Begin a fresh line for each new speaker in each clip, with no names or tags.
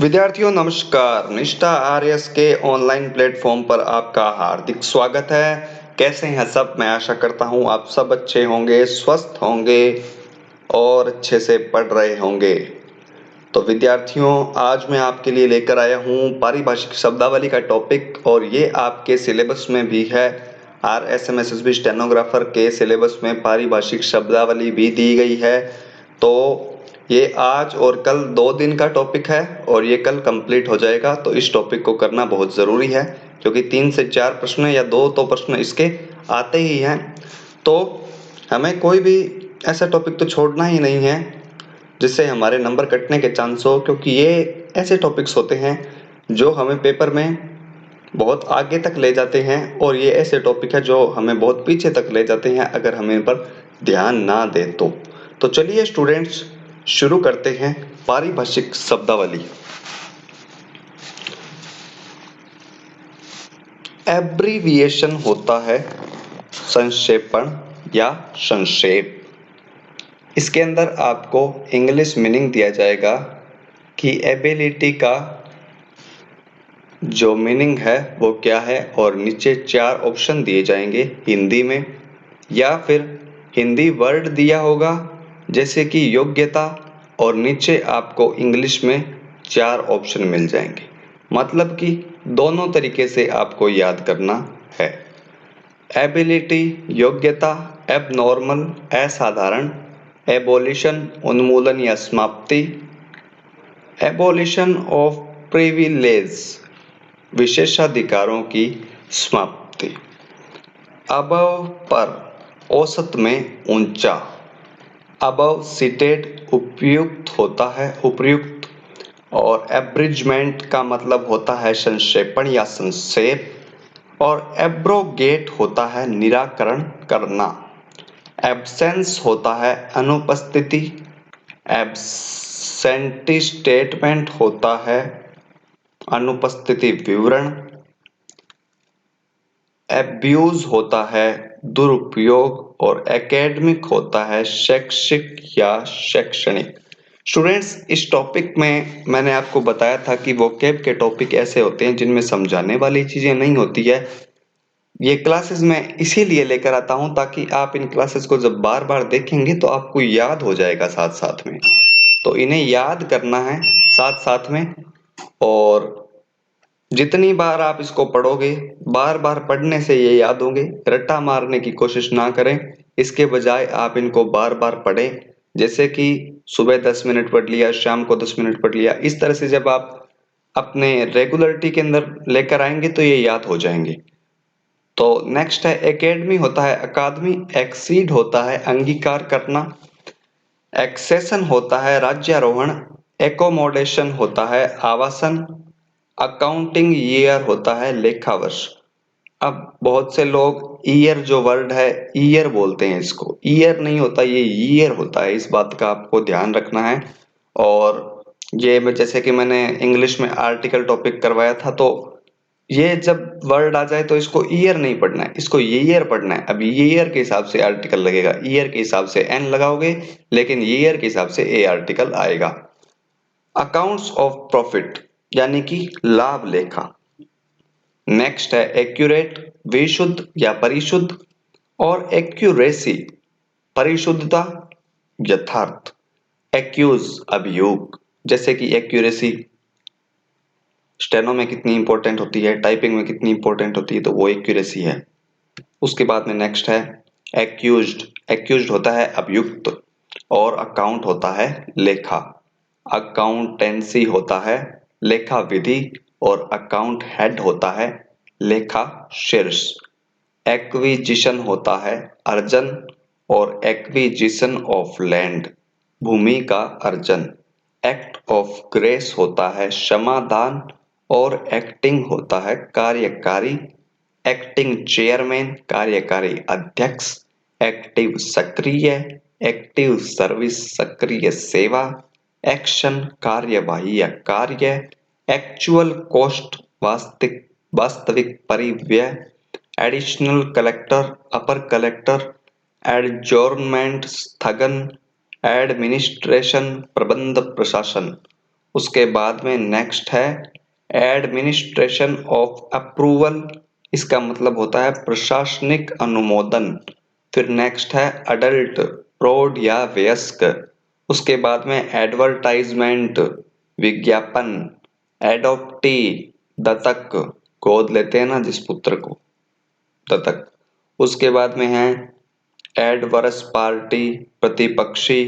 विद्यार्थियों नमस्कार। निष्ठा आरएस के ऑनलाइन प्लेटफॉर्म पर आपका हार्दिक स्वागत है। कैसे हैं सब? मैं आशा करता हूं आप सब अच्छे होंगे, स्वस्थ होंगे और अच्छे से पढ़ रहे होंगे। तो विद्यार्थियों, आज मैं आपके लिए लेकर आया हूं पारिभाषिक शब्दावली का टॉपिक और ये आपके सिलेबस में भी है। RSMSSB स्टेनोग्राफर के सिलेबस में पारिभाषिक शब्दावली भी दी गई है। तो ये आज और कल 2 दिन का टॉपिक है और ये कल कंप्लीट हो जाएगा। तो इस टॉपिक को करना बहुत ज़रूरी है क्योंकि 3 से 4 प्रश्न या 2 तो प्रश्न इसके आते ही हैं। तो हमें कोई भी ऐसा टॉपिक तो छोड़ना ही नहीं है जिससे हमारे नंबर कटने के चांस हो, क्योंकि ये ऐसे टॉपिक्स होते हैं जो हमें पेपर में बहुत आगे तक ले जाते हैं और ये ऐसे टॉपिक है जो हमें बहुत पीछे तक ले जाते हैं अगर हम इन पर ध्यान ना दें तो चलिए स्टूडेंट्स, शुरू करते हैं पारिभाषिक शब्दावली। एब्रीविएशन होता है संक्षेपण या संक्षेप। इसके अंदर आपको इंग्लिश मीनिंग दिया जाएगा कि एबिलिटी का जो मीनिंग है वो क्या है और नीचे 4 ऑप्शन दिए जाएंगे हिंदी में, या फिर हिंदी वर्ड दिया होगा जैसे कि योग्यता और नीचे आपको इंग्लिश में 4 ऑप्शन मिल जाएंगे। मतलब कि दोनों तरीके से आपको याद करना है। एबिलिटी योग्यता, एबनॉर्मल असाधारण, एबोलिशन उन्मूलन या समाप्ति, एबोलिशन ऑफ प्रिविलेज विशेषाधिकारों की समाप्ति। अबव पर औसत में ऊंचा, अबव सीटेड उपयुक्त होता है उपयुक्त, और एब्रिजमेंट का मतलब होता है संक्षेपण या संक्षेप, और एब्रोगेट होता है निराकरण करना। एब्सेंस होता है अनुपस्थिति, एब्सेंटी स्टेटमेंट होता है अनुपस्थिति विवरण, एब्यूज होता है दुरुपयोग, और एकेडमिक होता है शैक्षिक या शैक्षणिक। स्टूडेंट्स, इस टॉपिक में मैंने आपको बताया था कि वोकैब के टॉपिक ऐसे होते हैं जिनमें समझाने वाली चीजें नहीं होती है। ये क्लासेस मैं इसीलिए लेकर आता हूं ताकि आप इन क्लासेस को जब बार बार देखेंगे तो आपको याद हो जाएगा साथ साथ में। तो इन्हें याद करना है साथ साथ में, और जितनी बार आप इसको पढ़ोगे, बार बार पढ़ने से ये याद होंगे। रट्टा मारने की कोशिश ना करें, इसके बजाय आप इनको बार बार पढ़ें। जैसे कि सुबह 10 मिनट पढ़ लिया, शाम को 10 मिनट पढ़ लिया, इस तरह से जब आप अपने रेगुलरिटी के अंदर लेकर आएंगे तो ये याद हो जाएंगे। तो नेक्स्ट है एकेडमी होता है अकादमी, एक्सीड होता है अंगीकार करना, एक्सेशन होता है राज्यारोहण, एकोमोडेशन होता है आवासन, अकाउंटिंग ईयर होता है लेखा वर्ष। अब बहुत से लोग ईयर जो वर्ड है ईयर बोलते हैं, इसको ईयर नहीं होता, ये ईयर होता है। इस बात का आपको ध्यान रखना है। और ये जैसे कि मैंने इंग्लिश में आर्टिकल टॉपिक करवाया था, तो ये जब वर्ड आ जाए तो इसको ईयर नहीं पढ़ना है, इसको ईयर पढ़ना है। अब ईयर के हिसाब से आर्टिकल लगेगा, ईयर के हिसाब से एन लगाओगे, लेकिन ईयर के हिसाब से ए आर्टिकल आएगा। अकाउंट्स ऑफ प्रॉफिट यानी कि लाभ लेखा। नेक्स्ट है एक्यूरेट विशुद्ध या परिशुद्ध, और एक्यूरेसी परिशुद्धता यथार्थ, एक्यूज अभियोग। जैसे कि एक्यूरेसी स्टेनो में कितनी इंपॉर्टेंट होती है, टाइपिंग में कितनी इंपॉर्टेंट होती है, तो वो एक्यूरेसी है। उसके बाद में नेक्स्ट है एक्यूज्ड। एक्यूज्ड होता है अभियुक्त, और अकाउंट होता है लेखा। अकाउंटेंसी होता है लेखा विधि, और अकाउंट हेड होता है लेखा शीर्ष। एक्विजिशन होता है अर्जन, और एक्विजिशन ऑफ लैंड भूमि का अर्जन। एक्ट ऑफ ग्रेस होता है क्षमादान, और एक्टिंग होता है कार्यकारी। एक्टिंग चेयरमैन कार्यकारी अध्यक्ष। एक्टिव सक्रिय, एक्टिव सर्विस सक्रिय सेवा। एक्शन कार्यवाही या कार्य। एक्चुअल कॉस्ट वास्तविक वास्तविक परिव्यय। एडिशनल कलेक्टर अपर कलेक्टर। एडजोर्नमेंट स्थगन। एडमिनिस्ट्रेशन प्रबंध प्रशासन। उसके बाद में नेक्स्ट है एडमिनिस्ट्रेशन ऑफ अप्रूवल, इसका मतलब होता है प्रशासनिक अनुमोदन। फिर नेक्स्ट है अडल्ट, प्रौढ़ या वयस्क। उसके बाद में एडवर्टाइजमेंट, विज्ञापन। एडॉप्टी, दत्तक, गोद लेते हैं ना जिस पुत्र को, दत्तक। उसके बाद में है एडवर्स पार्टी, प्रतिपक्षी।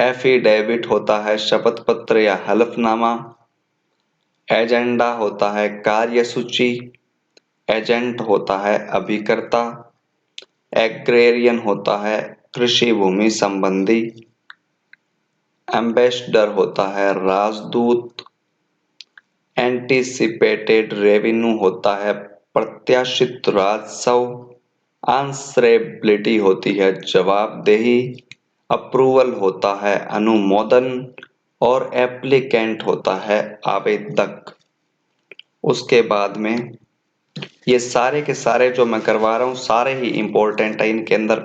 एफिडेविट होता है शपथ पत्र या हलफनामा। एजेंडा होता है कार्यसूची। एजेंट होता है अभिकर्ता। एग्रेरियन होता है कृषि भूमि संबंधी। एम्बेसडर होता है राजदूत। एंटीसिपेटेड रेवेन्यू होता है प्रत्याशित राजस्व। आंसरेबिलिटी होती है जवाबदेही। अप्रूवल होता है अनुमोदन। और एप्लीकेंट होता है आवेदक। उसके बाद में ये सारे के सारे जो मैं करवा रहा हूँ सारे ही इम्पोर्टेंट है, इनके अंदर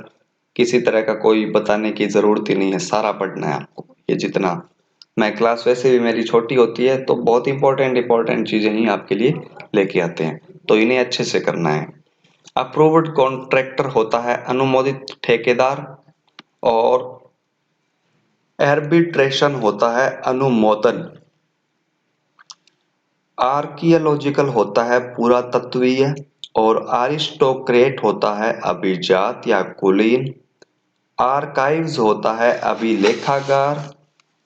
किसी तरह का कोई बताने की जरूरत ही नहीं है, सारा पढ़ना है आपको। ये जितना मैं क्लास वैसे भी मेरी छोटी होती है तो बहुत इंपॉर्टेंट चीजें ही आपके लिए लेके आते हैं, तो इन्हें अच्छे से करना है। अप्रूव्ड कॉन्ट्रैक्टर होता है अनुमोदित ठेकेदार। और आर्बिट्रेशन होता है अनुमोदन। आर्कियोलॉजिकल होता है पुरातत्वीय। और अरिस्टोक्रेट होता है अभिजात या कुलीन। आर्काइव्स होता है अभिलेखागार।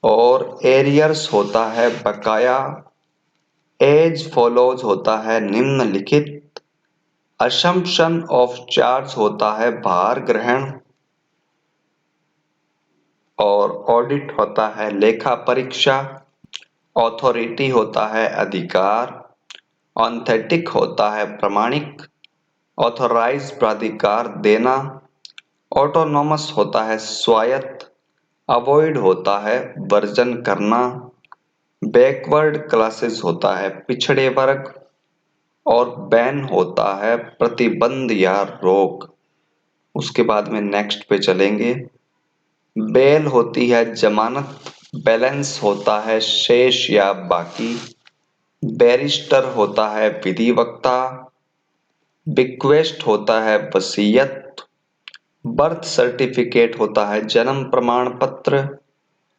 और एरियर्स होता है बकाया। एज फॉलोज होता है निम्नलिखित। असम्पशन ऑफ चार्ज होता है भार ग्रहण। और ऑडिट होता है लेखा परीक्षा। ऑथोरिटी होता है अधिकार। ऑथेंटिक होता है प्रमाणिक। ऑथोराइज प्राधिकार देना। ऑटोनोमस होता है स्वायत्त। अवॉइड होता है वर्जन करना। बैकवर्ड क्लासेस होता है पिछड़े वर्ग। और बैन होता है प्रतिबंध या रोक। उसके बाद में नेक्स्ट पे चलेंगे। बेल होती है जमानत। बैलेंस होता है शेष या बाकी। बैरिस्टर होता है विधिवक्ता। बिक्वेस्ट होता है वसीयत। बर्थ सर्टिफिकेट होता है जन्म प्रमाण पत्र।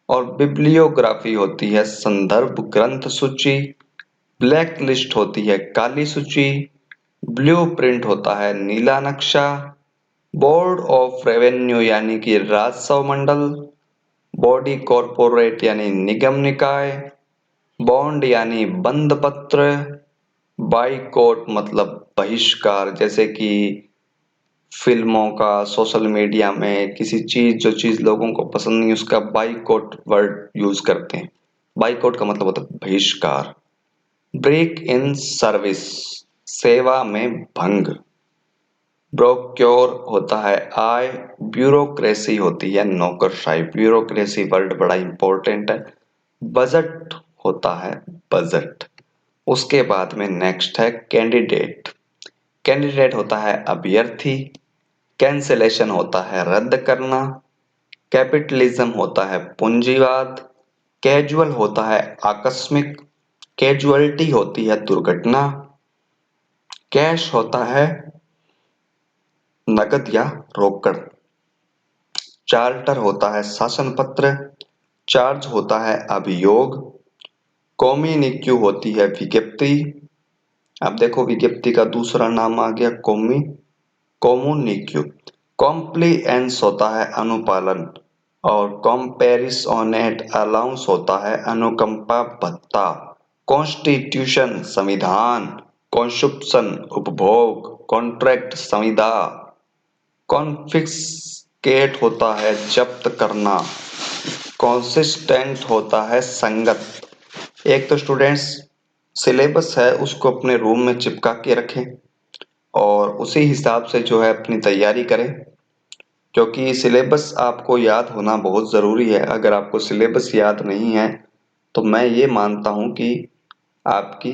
और बिब्लियोग्राफी होती है संदर्भ ग्रंथ सूची। ब्लैक लिस्ट होती है काली सूची। ब्लूप्रिंट होता है नीला नक्शा। बोर्ड ऑफ रेवेन्यू यानी कि राजस्व मंडल। बॉडी कॉरपोरेट यानी निगम निकाय। बॉन्ड यानी बंद पत्र। बाइकॉट मतलब बहिष्कार, जैसे कि फिल्मों का, सोशल मीडिया में किसी चीज जो चीज लोगों को पसंद नहीं उसका बाइकॉट वर्ड यूज करते हैं। बाइकॉट का मतलब होता है बहिष्कार। ब्रेक इन सर्विस, सेवा में भंग। ब्रोक्योर होता है आय। ब्यूरोक्रेसी होती है नौकरशाही। ब्यूरोक्रेसी वर्ड बड़ा इंपॉर्टेंट है। बजट होता है बजट। उसके बाद में नेक्स्ट है कैंडिडेट। कैंडिडेट होता है अभ्यर्थी। कैंसिलेशन होता है रद्द करना। कैपिटलिज्म होता है पूंजीवाद। कैजुअल होता है आकस्मिक। कैजुअलिटी होती है दुर्घटना। कैश होता है नकद या रोकड़। चार्टर होता है शासन पत्र। चार्ज होता है अभियोग। कॉम्युनिक्यू होती है विज्ञप्ति। अब देखो विज्ञप्ति का दूसरा नाम आ गया कॉम्युनिक्यू। कॉम्प्लिएंस होता है अनुपालन। और कॉम्पेरिसोनेट अलाउंस होता है अनुकंपा भत्ता। कॉन्स्टिट्यूशन संविधान। कॉन्सुप्शन उपभोग। कॉन्ट्रैक्ट संविदा। कॉन्फिस्केट होता है जब्त करना। कंसिस्टेंट होता है संगत। एक तो स्टूडेंट्स सिलेबस है उसको अपने रूम में चिपका के रखें और उसी हिसाब से जो है अपनी तैयारी करें, क्योंकि सिलेबस आपको याद होना बहुत ज़रूरी है। अगर आपको सिलेबस याद नहीं है तो मैं ये मानता हूँ कि आपकी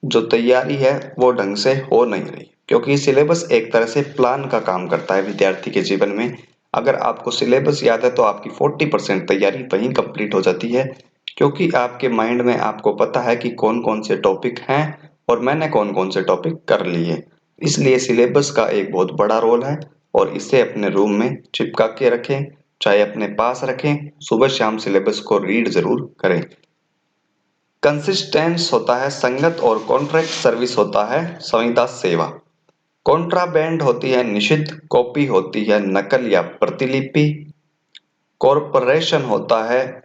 जो तैयारी है वो ढंग से हो नहीं रही, क्योंकि सिलेबस एक तरह से प्लान का काम करता है विद्यार्थी के जीवन में। अगर आपको सिलेबस याद है तो आपकी 40% तैयारी वहीं कंप्लीट हो जाती है। क्योंकि आपके माइंड में आपको पता है कि कौन-कौन से टॉपिक हैं और मैंने कौन-कौन से टॉपिक कर लिए। इसलिए सिलेबस का एक बहुत बड़ा रोल है और इसे अपने रूम में चिपका के रखें, चाहे अपने पास रखें, सुबह-शाम सिलेबस को रीड ज़रूर करें। कंसिस्टेंस होता है संगत और कॉन्ट्रैक्ट सर्विस होता है संविदा सेवा। कॉन्ट्राबैंड होती है निषिद्ध, कॉपी होती है नकल या प्रतिलिपि। कॉरपोरेशन होता है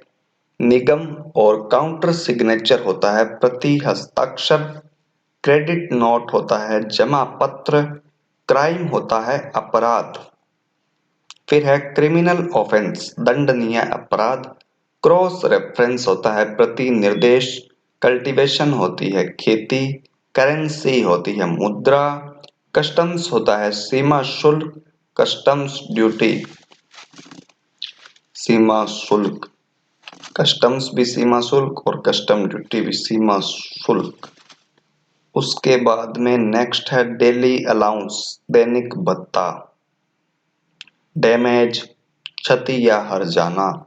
निगम और काउंटर सिग्नेचर होता है प्रति हस्ताक्षर। क्रेडिट नोट होता है जमा पत्र। क्राइम होता है अपराध। फिर है क्रिमिनल ऑफेंस दंडनीय अपराध। क्रॉस रेफरेंस होता है प्रति निर्देश। कल्टीवेशन होती है खेती। करेंसी होती है मुद्रा। कस्टम्स होता है सीमा शुल्क। कस्टम्स ड्यूटी सीमा शुल्क। कस्टम्स भी सीमा शुल्क और कस्टम ड्यूटी भी सीमा शुल्क। उसके बाद में नेक्स्ट है डेली अलाउंस दैनिक भत्ता। डैमेज क्षति या हर्जाना।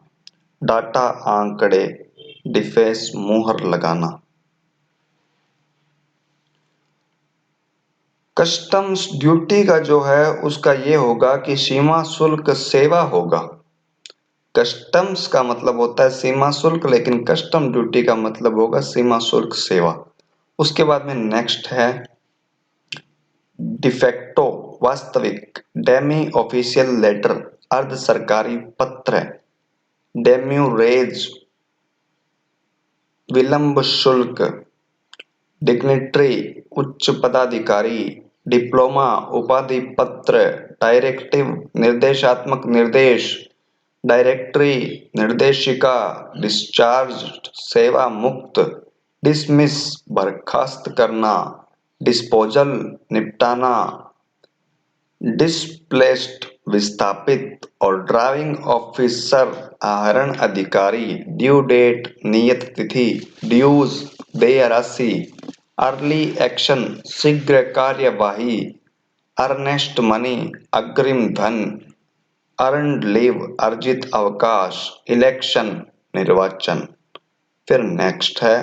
डाटा आंकड़े डिफेस मुहर लगाना। कस्टम्स ड्यूटी का जो है उसका ये होगा कि सीमा शुल्क सेवा होगा। कस्टम्स का मतलब होता है सीमा शुल्क, लेकिन कस्टम ड्यूटी का मतलब होगा सीमा शुल्क सेवा। उसके बाद में नेक्स्ट है डिफेक्टो वास्तविक। डेमी ऑफिशियल लेटर अर्ध सरकारी पत्र। डेम्यूरेज विलंब शुल्क। डिग्निटरी उच्च पदाधिकारी। डिप्लोमा उपाधि पत्र। डायरेक्टिव निर्देशात्मक निर्देश। डायरेक्टरी निर्देशिका। डिस्चार्ज सेवा मुक्त। डिसमिस बर्खास्त करना। डिस्पोजल निपटाना। डिस्प्लेस्ड विस्थापित। और ड्राइविंग ऑफिसर आहरण अधिकारी। ड्यू डेट नियत तिथि। ड्यूज देय राशि। अर्ली एक्शन शीघ्र कार्यवाही। अर्नेस्ट मनी अग्रिम धन। अर्न्ड लीव अर्जित अवकाश। इलेक्शन निर्वाचन। फिर नेक्स्ट है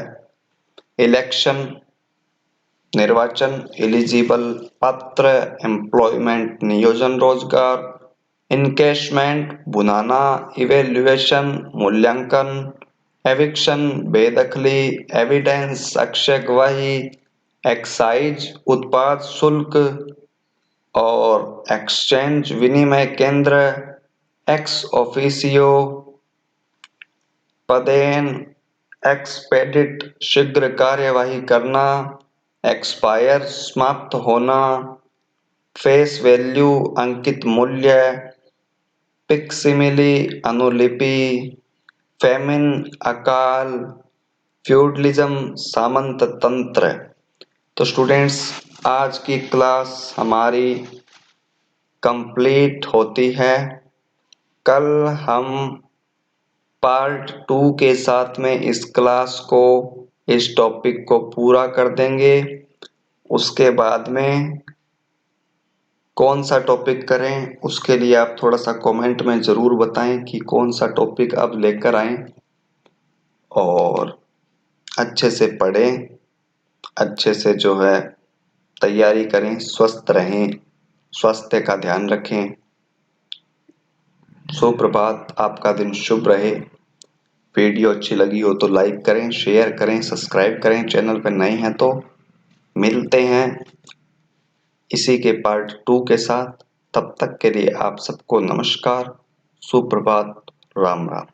इलेक्शन निर्वाचन। एलिजिबल पात्र। एम्प्लॉयमेंट नियोजन रोजगार। इनकेशमेंट भुनाना। इवेल्युएशन मूल्यांकन। एविक्शन बेदखली। एविडेंस साक्ष्य गवाही। एक्साइज उत्पाद शुल्क। और एक्सचेंज विनिमय केंद्र। एक्स ऑफिसियो पदेन। एक्सपेडिट शीघ्र कार्यवाही करना। एक्सपायर समाप्त होना। फेस वैल्यू अंकित मूल्य। पिक्सिमिली अनुलिपि। फेमिन अकाल। फ्यूडलिज्म सामंत तंत्र। तो स्टूडेंट्स आज की क्लास हमारी कंप्लीट होती है। कल हम पार्ट 2 के साथ में इस क्लास को इस टॉपिक को पूरा कर देंगे। उसके बाद में कौन सा टॉपिक करें उसके लिए आप थोड़ा सा कमेंट में ज़रूर बताएं कि कौन सा टॉपिक अब लेकर आएं। और अच्छे से पढ़ें, अच्छे से जो है तैयारी करें, स्वस्थ रहें, स्वास्थ्य का ध्यान रखें। सुप्रभात, आपका दिन शुभ रहे। वीडियो अच्छी लगी हो तो लाइक करें, शेयर करें, सब्सक्राइब करें। चैनल पर नए हैं तो मिलते हैं इसी के पार्ट 2 के साथ। तब तक के लिए आप सबको नमस्कार, सुप्रभात, राम राम।